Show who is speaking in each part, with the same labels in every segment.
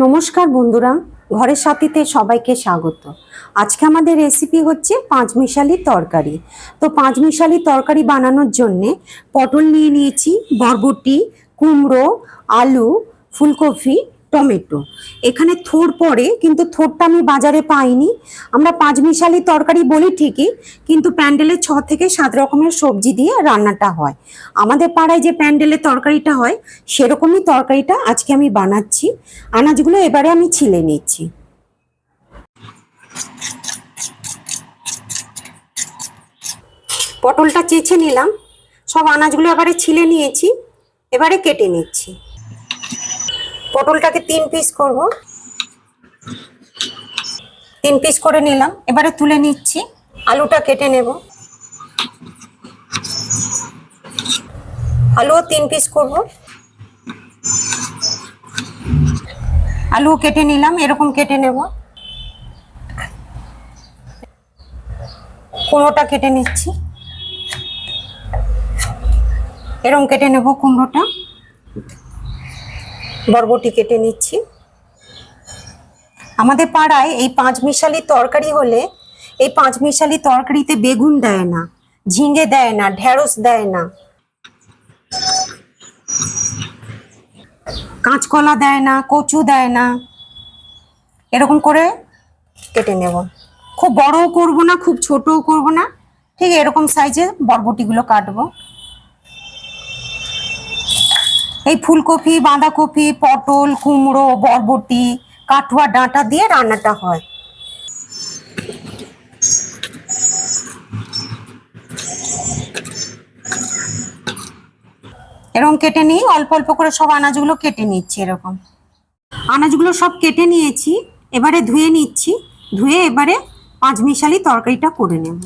Speaker 1: নমস্কার বন্ধুরা, ঘরের সাথীতে সবাইকে স্বাগত। আজকে আমাদের রেসিপি হচ্ছে পাঁচমিশালি তরকারি। তো পাঁচমিশালি তরকারি বানানোর জন্যে পটল নিয়ে নিয়েছি, বরবটি, কুমড়ো, আলু, ফুলকপি, টমেটো। এখানে থোড় পড়ে, কিন্তু থোড়টা আমি বাজারে পাইনি। আমরা পাঁচমিশালি তরকারি বলি ঠিকই, কিন্তু প্যান্ডেলে 6 থেকে 7 রকমের সবজি দিয়ে রান্নাটা হয়। আমাদের পাড়ায় যে প্যান্ডেলের তরকারিটা হয় সেরকমই তরকারিটা আজকে আমি বানাচ্ছি। আনাজগুলো এবারে আমি ছিলে নিচ্ছি। পটলটা চেঁচে নিলাম, সব আনাজগুলো এবারে ছিলে নিয়েছি, এবারে কেটে নিচ্ছি। পটলটাকে 3 পিস করব, 3 পিস করে নিলাম, এবারে তুলে নিচ্ছি। আলুটা কেটে নেব, আলুও 3 পিস করব। আলুও কেটে নিলাম, এরকম কেটে নেব। কুমড়োটা কেটে নিচ্ছি, এরকম কেটে নেব কুমড়োটা। বরবটি কেটে নিচ্ছি। আমাদের পাড়ায় এই পাঁচমিশালি তরকারি হলে, এই পাঁচমিশালি তরকারিতে বেগুন দেয় না, ঝিঙে দেয় না, ঢেঁড়স দেয় না, কাঁচকলা দেয় না, কচু দেয় না। এরকম করে কেটে নেব। খুব বড়ও করব না, খুব ছোটও করব না, ঠিক এরকম সাইজে বরবটিগুলো কাটবো। এই ফুলকপি, বাঁধাকপি, পটল, কুমড়ো, বরবটি, কাঠুয়া ডাঁটা দিয়ে রান্নাটা হয়। এরকম কেটে নিই, অল্প অল্প করে সব আনাজগুলো কেটে নিচ্ছি। এরকম আনাজগুলো সব কেটে নিয়েছি, এবারে ধুয়ে নিচ্ছি। ধুয়ে এবারে পাঁচমিশালি তরকারিটা করে নেব।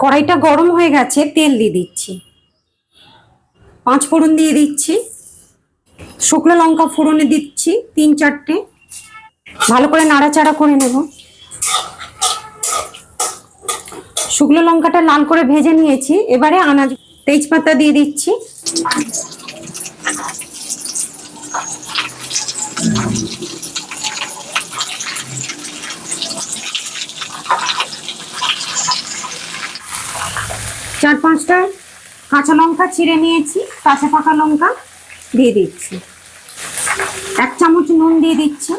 Speaker 1: কড়াইটা গরম হয়ে গেছে, তেল দিয়ে দিচ্ছি। 5 ফোড়ন দিয়ে দিচ্ছি, শুকনো লঙ্কা ফোড়নে দিচ্ছি 3-4টে। ভালো করে নাড়াচাড়া করে নেব। শুকনো লঙ্কাটা লাল করে ভেজে নিয়েছি, এবারে আনাজ, তেজপাতা দিয়ে দিচ্ছি। চার 5টা কাঁচা লঙ্কা চিড়ে নিয়েছি, কাঁচা পাকা লঙ্কা দিয়ে দিচ্ছি। 1 চামচ নুন দিয়ে দিচ্ছি।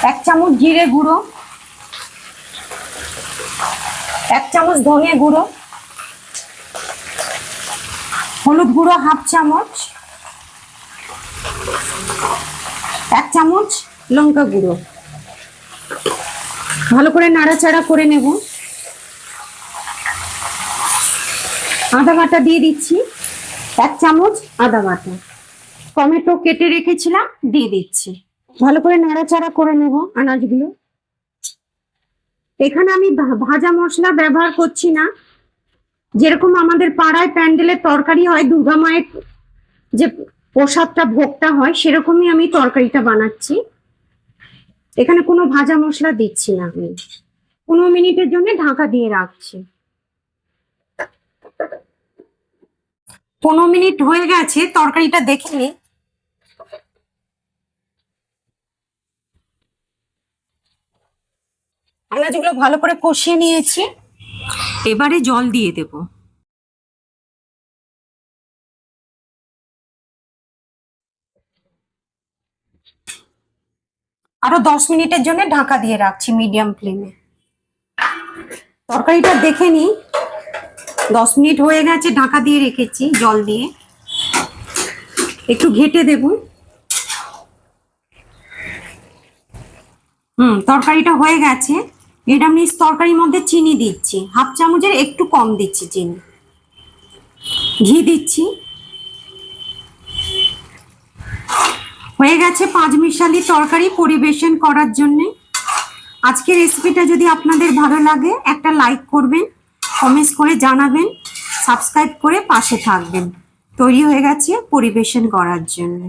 Speaker 1: 1 চামচ জিরে গুঁড়ো, 1 চামচ ধনে গুঁড়ো, হলুদ গুঁড়ো 1/2 চামচ, 1 চামচ লঙ্কা গুঁড়ো। ভালো করে নাড়াচাড়া করে নেব। আদা বাটা দিয়ে দিচ্ছি, 1 চামচ আদা বাটা। টমেটো কেটে রেখেছিলাম, দিয়ে দিচ্ছি। ভালো করে নাড়াচাড়া করে নেব আনাজগুলো। এখানে আমি ভাজা মশলা ব্যবহার করছি না। যেরকম আমাদের পাড়ায় প্যান্ডেলের তরকারি হয়, দুর্গা মায়ের যে প্রসাদটা, ভোগটা হয়, সেরকমই আমি তরকারিটা বানাচ্ছি। এখানে কোনো ভাজা মশলা দিচ্ছি না। আমি 15 মিনিটের জন্য ঢাকা দিয়ে রাখছি। 15 মিনিট হয়ে গেছে, তরকারিটা দেখে নিই। আনাজগুলো ভালো করে কষিয়ে নিয়েছি, এবারে জল দিয়ে দেব। আরো 10 মিনিটের জন্য ঢাকা দিয়ে রাখছি মিডিয়াম ফ্লেমে। তরকারিটা দেখে নিই। 10 মিনিট হয়ে গেছে, ঢাকা দিয়ে রেখেছি জল দিয়ে। একটু ঘেটে দেব। তরকারিটা হয়ে গেছে। নিরামিষ তরকারির মধ্যে চিনি দিচ্ছি, 1/2 চামচের একটু কম দিচ্ছি চিনি। ঘি দিচ্ছি। হয়ে গেছে পাঁচমিশালি তরকারি পরিবেশন করার জন্য। আজকের রেসিপিটা যদি আপনাদের ভালো লাগে, একটা লাইক করবেন, কমেন্টস করে জানাবেন, সাবস্ক্রাইব করে পাশে থাকবেন। তৈরি হয়ে গেছে পরিবেশন করার জন্য।